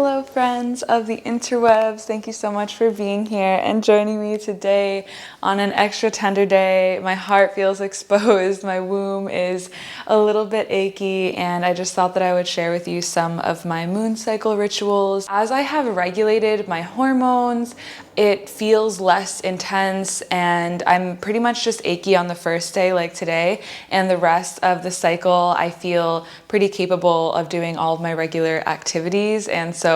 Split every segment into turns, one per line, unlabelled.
Hello friends of the interwebs, thank you so much for being here and joining me today on an extra tender day. My heart feels exposed, my womb is a little bit achy, and I just thought that I would share with you some of my moon cycle rituals. As I have regulated my hormones, it feels less intense and I'm pretty much just achy on the first day like today, and the rest of the cycle I feel pretty capable of doing all of my regular activities, and so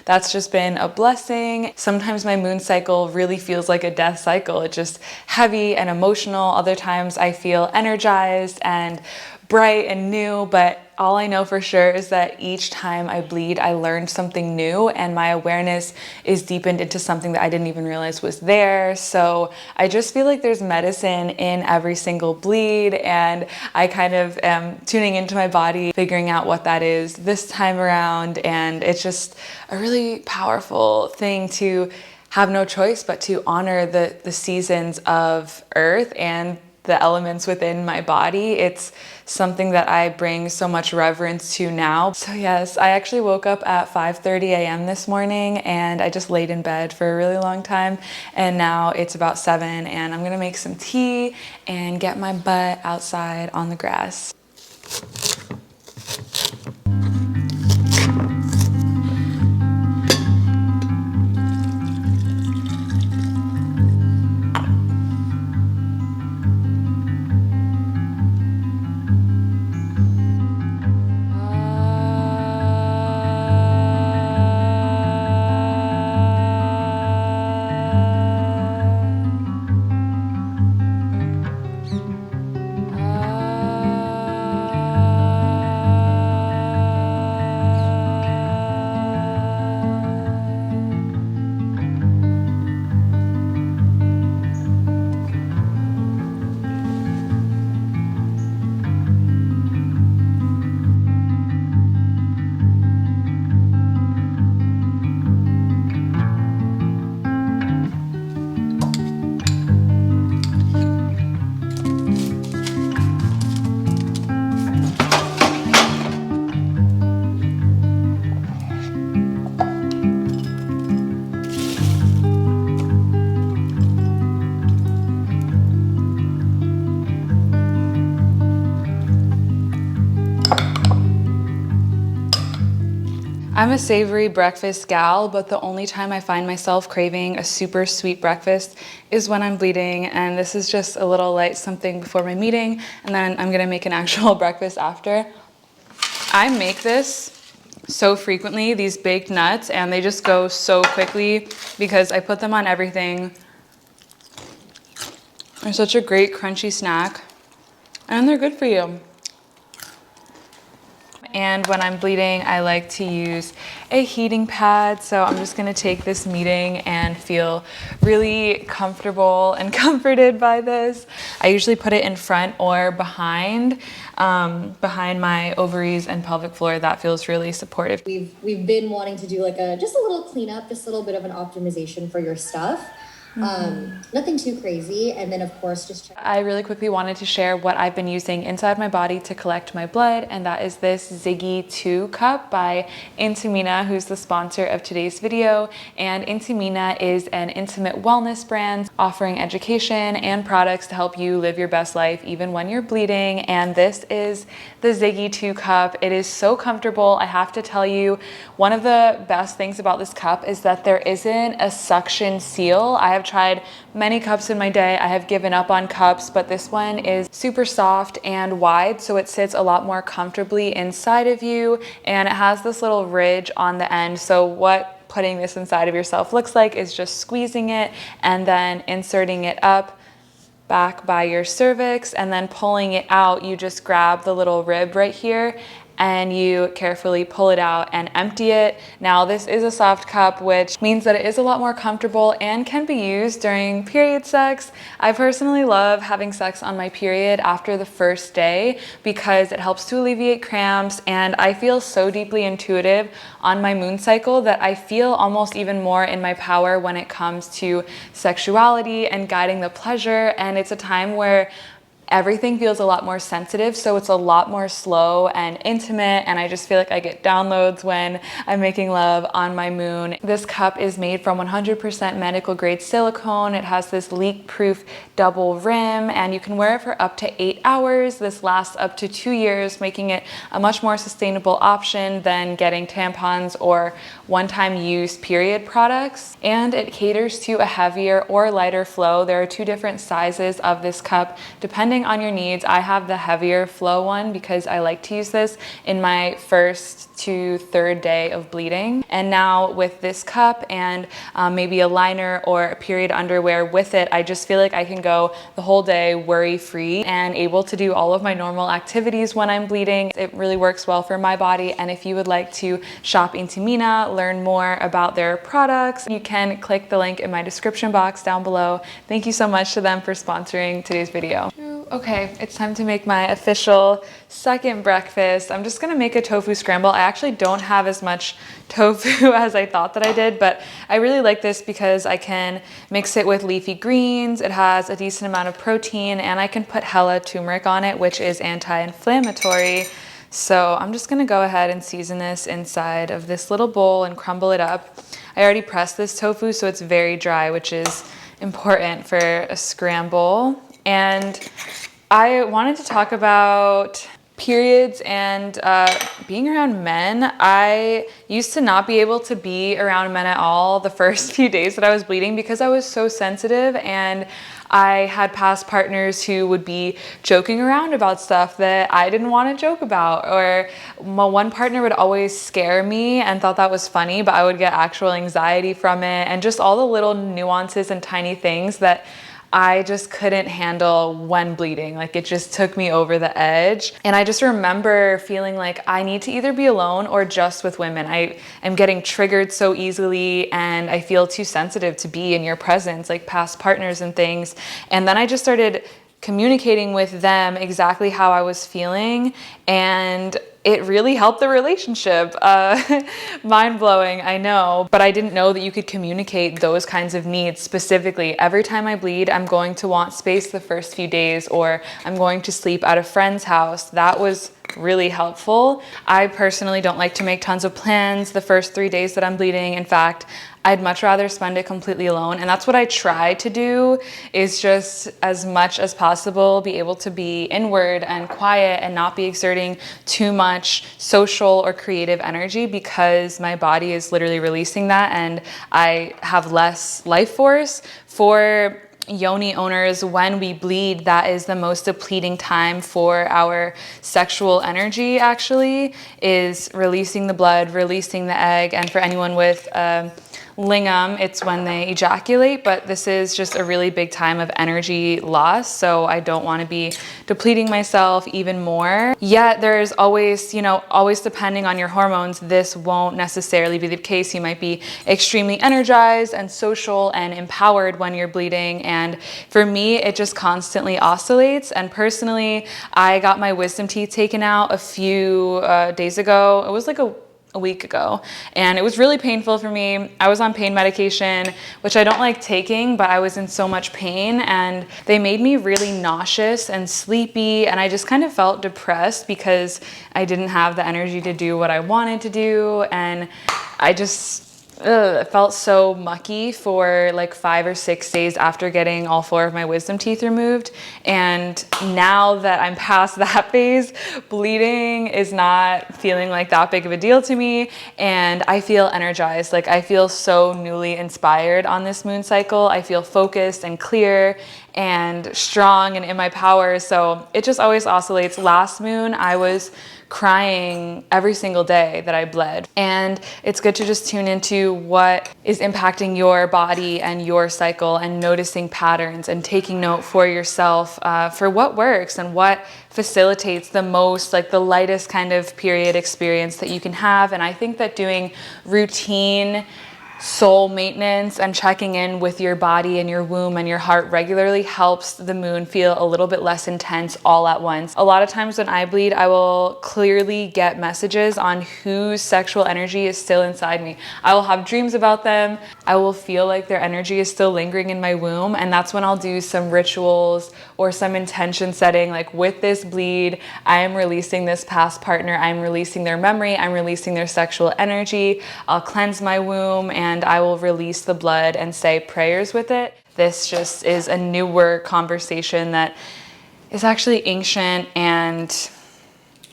that's just been a blessing. Sometimes my moon cycle really feels like a death cycle. It's just heavy and emotional. Other times I feel energized and bright and new, but all I know for sure is that each time I bleed, I learned something new and my awareness is deepened into something that I didn't even realize was there. So I just feel like there's medicine in every single bleed, and I kind of am tuning into my body, figuring out what that is this time around. And it's just a really powerful thing to have no choice but to honor the seasons of Earth and the elements within my body. It's something that I bring so much reverence to now. So yes, I actually woke up at 5:30 a.m. this morning and I just laid in bed for a really long time, and now it's about 7 and I'm gonna make some tea and get my butt outside on the grass. I'm a savory breakfast gal, but the only time I find myself craving a super sweet breakfast is when I'm bleeding, and this is just a little light something before my meeting, and then I'm gonna make an actual breakfast after. I make this so frequently, these baked nuts, and they just go so quickly because I put them on everything. They're such a great crunchy snack, and they're good for you. And when I'm bleeding, I like to use a heating pad. So I'm just gonna take this meeting and feel really comfortable and comforted by this. I usually put it in front or behind my ovaries and pelvic floor. That feels really supportive.
We've been wanting to do like just a little cleanup, just a little bit of an optimization for your stuff. Nothing too crazy, and then of course just check.
I really quickly wanted to share what I've been using inside my body to collect my blood, and that is this Ziggy 2 cup by Intumina, who's the sponsor of today's video. And Intumina is an intimate wellness brand offering education and products to help you live your best life even when you're bleeding. And this is the Ziggy 2 cup. It is so comfortable. I have to tell you, one of the best things about this cup is that there isn't a suction seal. I have tried many cups in my day. I have given up on cups, but this one is super soft and wide, so it sits a lot more comfortably inside of you, and it has this little ridge on the end. So what putting this inside of yourself looks like is just squeezing it and then inserting it up back by your cervix, and then pulling it out. You just grab the little rib right here and you carefully pull it out and empty it. Now this is a soft cup, which means that it is a lot more comfortable and can be used during period sex. I personally love having sex on my period after the first day because it helps to alleviate cramps, and I feel so deeply intuitive on my moon cycle that I feel almost even more in my power when it comes to sexuality and guiding the pleasure. And it's a time where everything feels a lot more sensitive, so it's a lot more slow and intimate, and I just feel like I get downloads when I'm making love on my moon. This cup is made from 100% medical grade silicone. It has this leak-proof double rim, and you can wear it for up to 8 hours. This lasts up to 2 years, making it a much more sustainable option than getting tampons or one-time use period products. And it caters to a heavier or lighter flow. There are 2 different sizes of this cup depending on your needs. I have the heavier flow one because I like to use this in my first to third day of bleeding. And now with this cup and maybe a liner or a period underwear with it, I just feel like I can go the whole day worry-free and able to do all of my normal activities when I'm bleeding. It really works well for my body. And if you would like to shop Intumina, learn more about their products, you can click the link in my description box down below. Thank you so much to them for sponsoring today's video. Okay, it's time to make my official second breakfast. I'm just gonna make a tofu scramble. I actually don't have as much tofu as I thought that I did, but I really like this because I can mix it with leafy greens. It has a decent amount of protein, and I can put hella turmeric on it, which is anti-inflammatory. So I'm just gonna go ahead and season this inside of this little bowl and crumble it up. I already pressed this tofu, so it's very dry, which is important for a scramble. And I wanted to talk about periods and being around men. I used to not be able to be around men at all the first few days that I was bleeding because I was so sensitive, and I had past partners who would be joking around about stuff that I didn't want to joke about, or my one partner would always scare me and thought that was funny, but I would get actual anxiety from it, and just all the little nuances and tiny things that I just couldn't handle when bleeding. Like, it just took me over the edge. And I just remember feeling like I need to either be alone or just with women. I am getting triggered so easily, and I feel too sensitive to be in your presence, like past partners and things. And then I just started communicating with them exactly how I was feeling, and it really helped the relationship. Mind-blowing, I know, but I didn't know that you could communicate those kinds of needs specifically. Every time I bleed, I'm going to want space the first few days, or I'm going to sleep at a friend's house. That was really helpful. I personally don't like to make tons of plans the first 3 days that I'm bleeding. In fact, I'd much rather spend it completely alone. And that's what I try to do, is just as much as possible be able to be inward and quiet and not be exerting too much social or creative energy, because my body is literally releasing that and I have less life force. For yoni owners, when we bleed, that is the most depleting time for our sexual energy, actually, is releasing the blood, releasing the egg. And for anyone with lingam, it's when they ejaculate, but this is just a really big time of energy loss, so I don't want to be depleting myself even more. Yet there's always, always depending on your hormones, this won't necessarily be the case. You might be extremely energized and social and empowered when you're bleeding, and for me, it just constantly oscillates. And personally, I got my wisdom teeth taken out a few days ago. It was like a week ago, and it was really painful for me. I was on pain medication, which I don't like taking, but I was in so much pain, and they made me really nauseous and sleepy, and I just kind of felt depressed because I didn't have the energy to do what I wanted to do, and I just it felt so mucky for like 5 or 6 days after getting all 4 of my wisdom teeth removed. And now that I'm past that phase, bleeding is not feeling like that big of a deal to me, and I feel energized. Like, I feel so newly inspired on this moon cycle. I feel focused and clear and strong and in my power. So it just always oscillates. Last moon, I was crying every single day that I bled. And it's good to just tune into what is impacting your body and your cycle, and noticing patterns and taking note for yourself for what works and what facilitates the most, like the lightest kind of period experience that you can have. And I think that doing routine soul maintenance and checking in with your body and your womb and your heart regularly helps the moon feel a little bit less intense all at once. A lot of times when I bleed, I will clearly get messages on whose sexual energy is still inside me. I will have dreams about them. I will feel like their energy is still lingering in my womb, and that's when I'll do some rituals or some intention setting, like with this bleed, I am releasing this past partner, I'm releasing their memory, I'm releasing their sexual energy. I'll cleanse my womb and I will release the blood and say prayers with it. This just is a newer conversation that is actually ancient, and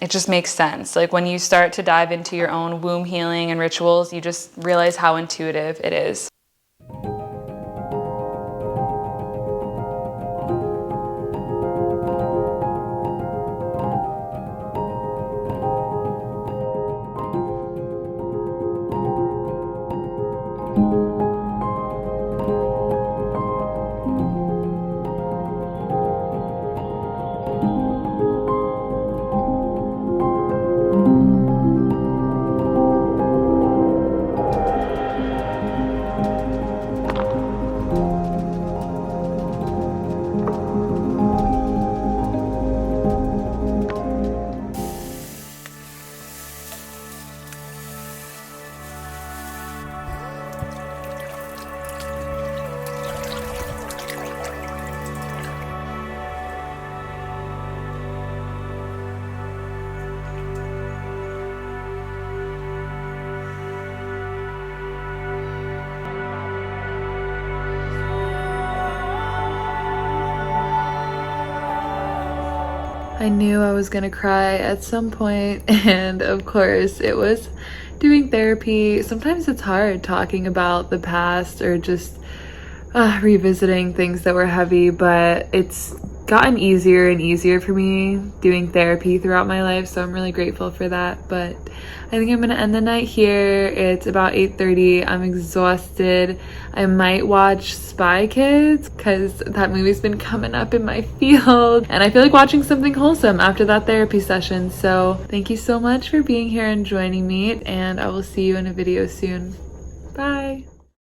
it just makes sense. Like when you start to dive into your own womb healing and rituals, you just realize how intuitive it is. I knew I was gonna cry at some point, and of course it was doing therapy. Sometimes it's hard talking about the past or just revisiting things that were heavy, but it's gotten easier and easier for me doing therapy throughout my life, so I'm really grateful for that. But I think I'm gonna end the night here. It's about 8:30. I'm exhausted. I might watch Spy Kids because that movie's been coming up in my field, and I feel like watching something wholesome after that therapy session. So thank you so much for being here and joining me, and I will see you in a video soon. Bye.